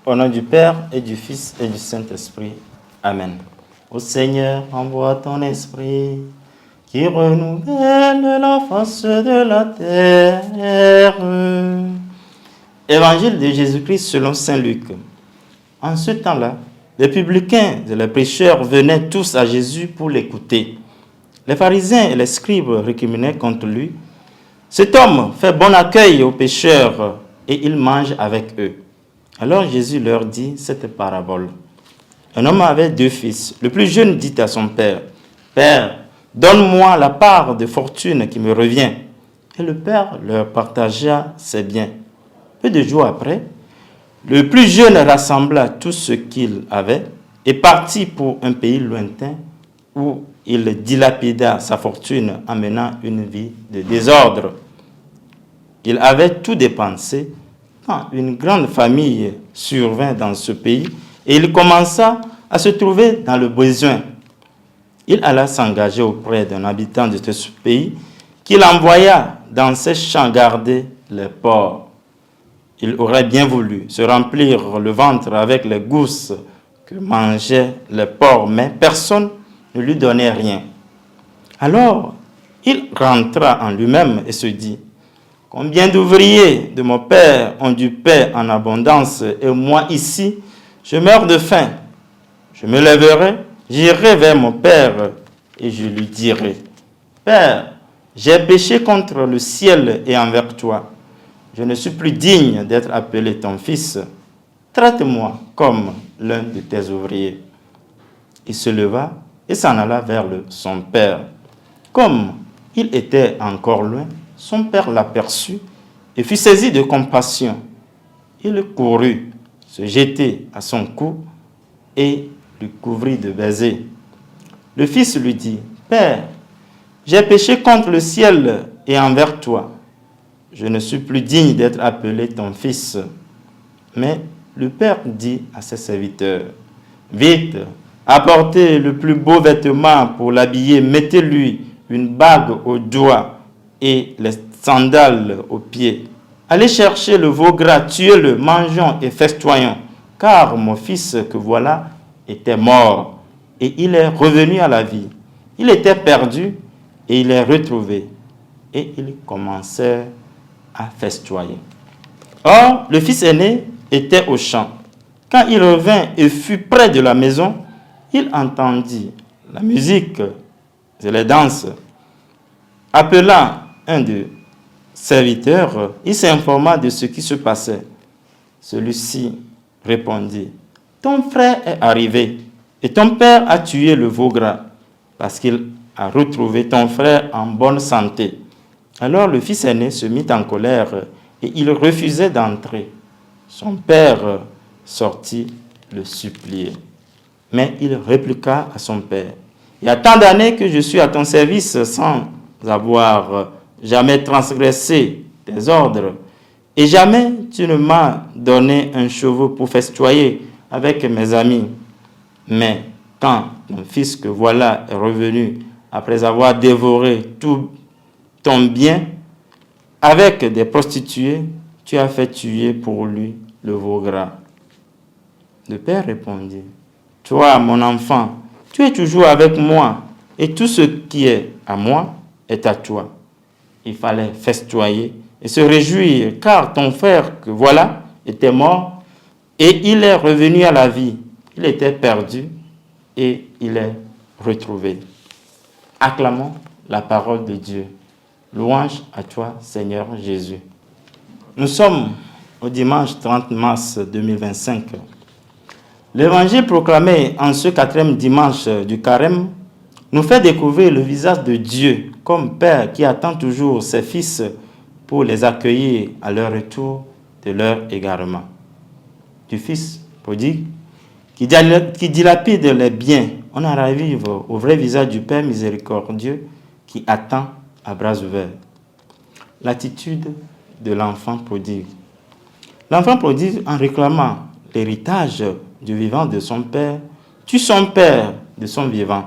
Au nom du Père et du Fils et du Saint-Esprit. Amen. Ô Seigneur, envoie ton esprit qui renouvelle la face de la terre. Évangile de Jésus-Christ selon saint Luc. En ce temps-là, les publicains et les prêcheurs venaient tous à Jésus pour l'écouter. Les pharisiens et les scribes récriminaient contre lui. Cet homme fait bon accueil aux pécheurs et il mange avec eux. Alors Jésus leur dit cette parabole. Un homme avait 2 fils. Le plus jeune dit à son père, « Père, donne-moi la part de fortune qui me revient. » Et le père leur partagea ses biens. Peu de jours après, le plus jeune rassembla tout ce qu'il avait et partit pour un pays lointain où il dilapida sa fortune en menant une vie de désordre. Il avait tout dépensé. Quand une grande famille survint dans ce pays et il commença à se trouver dans le besoin. Il alla s'engager auprès d'un habitant de ce pays qu'il envoya dans ses champs garder les porcs. Il aurait bien voulu se remplir le ventre avec les gousses que mangeaient les porcs, mais personne ne lui donnait rien. Alors, il rentra en lui-même et se dit, « Combien d'ouvriers de mon père ont du pain en abondance et moi ici, je meurs de faim. Je me lèverai, j'irai vers mon père et je lui dirai, « Père, j'ai péché contre le ciel et envers toi. Je ne suis plus digne d'être appelé ton fils. Traite-moi comme l'un de tes ouvriers. » Il se leva et s'en alla vers son père. Comme il était encore loin, son père l'aperçut et fut saisi de compassion. Il courut se jeter à son cou et lui couvrit de baisers. Le fils lui dit, « Père, j'ai péché contre le ciel et envers toi. Je ne suis plus digne d'être appelé ton fils. » Mais le père dit à ses serviteurs, « Vite, apportez le plus beau vêtement pour l'habiller, mettez-lui une bague au doigt et les sandales aux pieds. Allez chercher le veau gras, tuez-le, mangeons et festoyons, car mon fils que voilà était mort et il est revenu à la vie. Il était perdu et il est retrouvé. » Et il commençait à festoyer. Or, le fils aîné était au champ. Quand il revint et fut près de la maison, il entendit la musique et les danses. Appelant un de serviteurs, il s'informa de ce qui se passait. Celui-ci répondit, « Ton frère est arrivé et ton père a tué le veau gras parce qu'il a retrouvé ton frère en bonne santé. » Alors le fils aîné se mit en colère et il refusait d'entrer. Son père sortit le supplier. Mais il répliqua à son père, « Il y a tant d'années que je suis à ton service sans avoir jamais transgressé tes ordres, et jamais tu ne m'as donné un cheveu pour festoyer avec mes amis. Mais quand mon fils que voilà est revenu après avoir dévoré tout ton bien avec des prostituées, tu as fait tuer pour lui le veau gras. » Le père répondit, « Toi, mon enfant, tu es toujours avec moi, et tout ce qui est à moi est à toi. » Il fallait festoyer et se réjouir, car ton frère, que voilà, était mort, et il est revenu à la vie. Il était perdu, et il est retrouvé. Acclamons la parole de Dieu. Louange à toi, Seigneur Jésus. Nous sommes au dimanche 30 mars 2025. L'évangile proclamé en ce 4e dimanche du carême nous fait découvrir le visage de Dieu comme Père qui attend toujours ses fils pour les accueillir à leur retour de leur égarement. Du fils prodigue qui dilapide les biens, on arrive au vrai visage du Père miséricordieux qui attend à bras ouverts. L'attitude de l'enfant prodigue. L'enfant prodigue, en réclamant l'héritage du vivant de son père, tue son père de son vivant.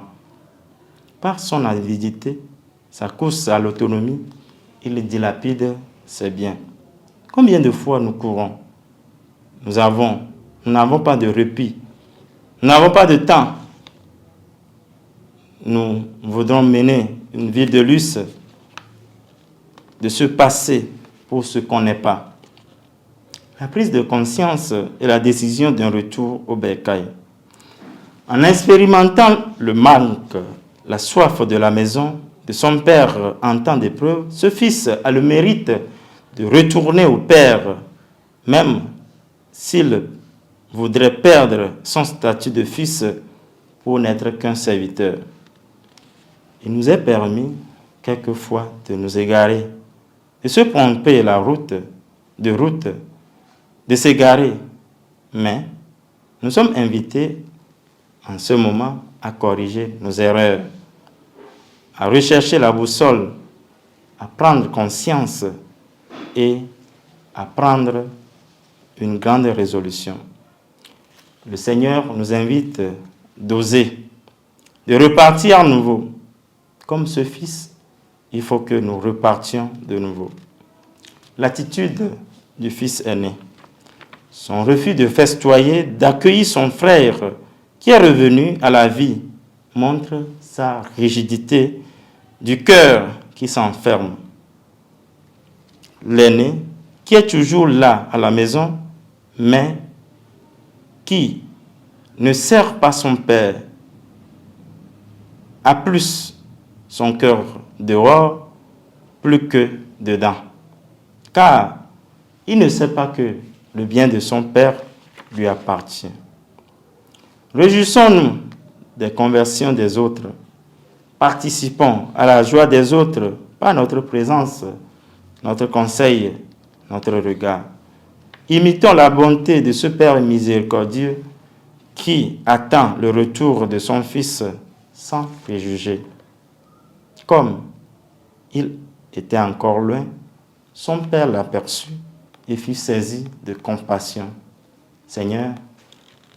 Par son avidité, sa course à l'autonomie, il dilapide ses biens. Combien de fois nous courons? Nous avons nous n'avons pas de répit, nous n'avons pas de temps. Nous voudrons mener une vie de luxe, de se passer pour ce qu'on n'est pas. La prise de conscience est la décision d'un retour au bercail. En expérimentant le manque, la soif de la maison de son père en temps d'épreuve, ce fils a le mérite de retourner au père, même s'il voudrait perdre son statut de fils pour n'être qu'un serviteur. Il nous est permis quelquefois de nous égarer, de se tromper la route, de s'égarer. Mais nous sommes invités en ce moment à corriger nos erreurs, à rechercher la boussole, à prendre conscience et à prendre une grande résolution. Le Seigneur nous invite d'oser, de repartir à nouveau. Comme ce fils, il faut que nous repartions de nouveau. L'attitude du fils aîné, son refus de festoyer, d'accueillir son frère qui est revenu à la vie, montre sa rigidité du cœur qui s'enferme. L'aîné, qui est toujours là à la maison, mais qui ne sert pas son père, a plus son cœur dehors, plus que dedans. Car il ne sait pas que le bien de son père lui appartient. Réjouissons-nous des conversions des autres. Participons à la joie des autres par notre présence, notre conseil, notre regard. Imitons la bonté de ce Père miséricordieux qui attend le retour de son Fils sans préjugés. Comme il était encore loin, son Père l'aperçut et fut saisi de compassion. Seigneur,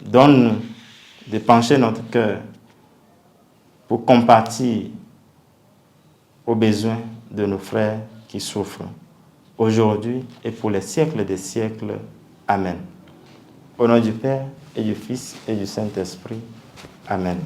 donne-nous de pencher notre cœur pour compatir aux besoins de nos frères qui souffrent, aujourd'hui et pour les siècles des siècles. Amen. Au nom du Père et du Fils et du Saint-Esprit. Amen.